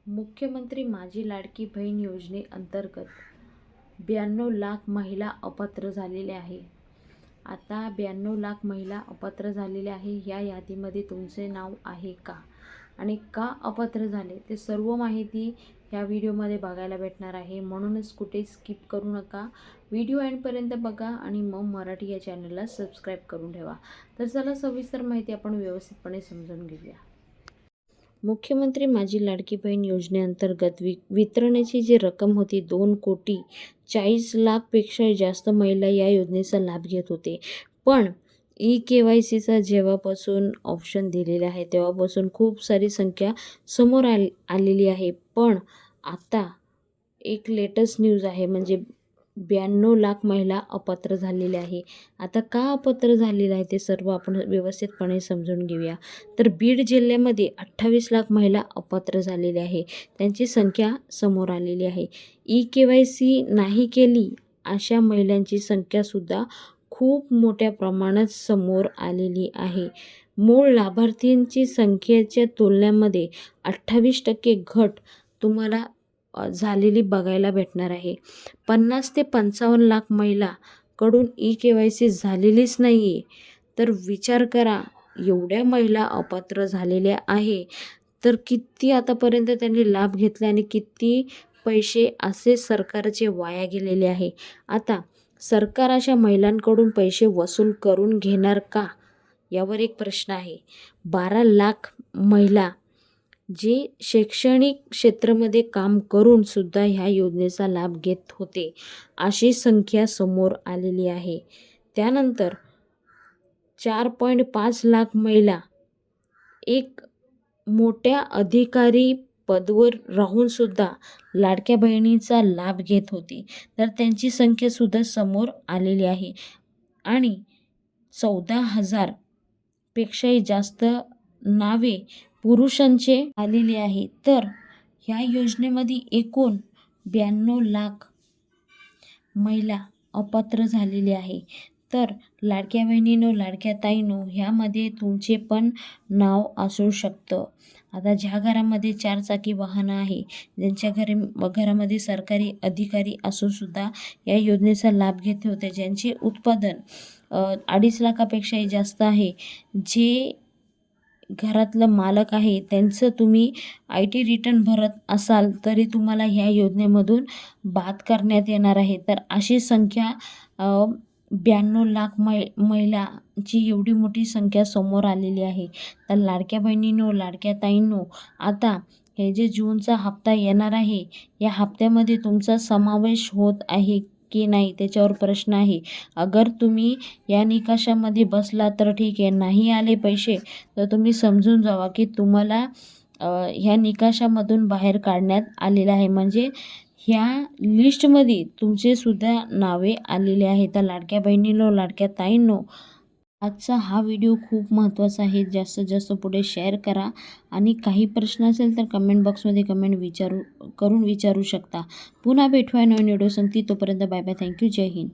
मुख्यमंत्री माझी लाडकी बहीण योजनेअंतर्गत 92 लाख महिला अपात्र झालेल्या आहे. आता 92 लाख महिला अपात्र झालेल्या आहे. या यादीमध्ये तुमचे नाव आहे का आणि का अपात्र झाले ते सर्व माहिती या व्हिडिओमध्ये बघायला भेटणार आहे. म्हणूनच कुठे स्किप करू नका, व्हिडिओ एंडपर्यंत बघा आणि मग मराठी या चॅनलला सबस्क्राईब करून ठेवा. तर चला सविस्तर माहिती आपण व्यवस्थितपणे समजून घेऊया. मुख्यमंत्री माझी लाडकी बहीण योजनेअंतर्गत वितरणाची जी रक्कम होती 2,40,40,00,000पेक्षा जास्त महिला या योजनेचा लाभ घेत होते. पण KYCचा जेव्हापासून ऑप्शन दिलेले आहे तेव्हापासून खूप सारी संख्या समोर आलेली आहे. पण आता एक लेटेस्ट न्यूज आहे, म्हणजे 92 लाख महिला अपात्र झालेल्या आहे. आता का अपात्र झालेलं आहे ते सर्व आपण व्यवस्थितपणे समजून घेऊया. तर बीड जिल्ह्यामध्ये 28 लाख महिला अपात्र झालेल्या आहे. त्यांची संख्या समोर आलेली आहे. KYC नाही केली अशा महिलांची संख्यासुद्धा खूप मोठ्या प्रमाणात समोर आलेली आहे. मूळ लाभार्थींची संख्येच्या तुलनेमध्ये 28% घट तुम्हाला झालेली बघायला भेटणार आहे. 50 ते 55 लाख महिलाकडून KYC झालेलीच नाही आहे. तर विचार करा, एवढ्या महिला अपात्र झालेल्या आहे तर किती आतापर्यंत त्यांनी लाभ घेतला आणि किती पैसे असे सरकारचे वाया गेलेले आहे. आता सरकार अशा महिलांकडून पैसे वसूल करून घेणार का, यावर एक प्रश्न आहे. 12 लाख महिला जे शैक्षणिक क्षेत्रामध्ये काम करून सुद्धा ह्या योजनेचा लाभ घेत होते अशी संख्या समोर आलेली आहे. त्यानंतर 4.5 लाख महिला एक मोठ्या अधिकारी पदावर राहून सुद्धा लाडक्या बहिणीचा लाभ घेत होती, तर त्यांची संख्या सुद्धा समोर आलेली आहे. आणि 14,000 पेक्षाही जास्त नावे पुरुषांचे आलेली आहे. तर ह्या योजनेमध्ये एकूण 92 लाख महिला अपात्र झालेली आहे. तर लाडक्या बहिणींनो, लाडक्या ताईंनो, ह्यामध्ये तुमचे पण नाव असू शकतं. आता ज्या घरामध्ये 4 चाकी वाहनं आहे, ज्यांच्या घरामध्ये सरकारी अधिकारी असूनसुद्धा या योजनेचा लाभ घेत होते, ज्यांचे उत्पादन 2.5 लाखापेक्षाही जास्त आहे, जे घरातलं मालक आहे त्यांचं तुम्ही IT रिटर्न भरत असाल तरी तुम्हाला ह्या योजनेमधून बाद करण्यात येणार आहे. तर अशी संख्या 92 लाख महिलांची एवढी मोठी संख्या समोर आलेली आहे. तर लाडक्या बहिणींनो, लाडक्या ताईंनो, आता हे जे जूनचा हप्ता येणार आहे, या हप्त्यामध्ये तुमचा समावेश होत आहे की नाही त्याच्यावर प्रश्न आहे. अगर तुम्ही या निकषामध्ये बसला तर ठीक आहे, नाही आले पैसे तर तुम्ही समजून जावा की तुम्हाला ह्या निकषामधून बाहेर काढण्यात आलेलं आहे. म्हणजे ह्या लिस्टमध्ये तुमचे सुद्धा नावे आलेले आहेत. तर लाडक्या बहिणींनो, लाडक्या ताईंनो, आजचा हा व्हिडिओ खूप महत्त्वाचा आहे. जास्तीत जास्त पुढे शेअर करा आणि काही प्रश्न असेल तर कमेंट बॉक्समध्ये कमेंट विचारू शकता. पुन्हा भेटूया नवीन व्हिडिओ संगती. तोपर्यंत बाय बाय. थँक्यू. जय हिंद.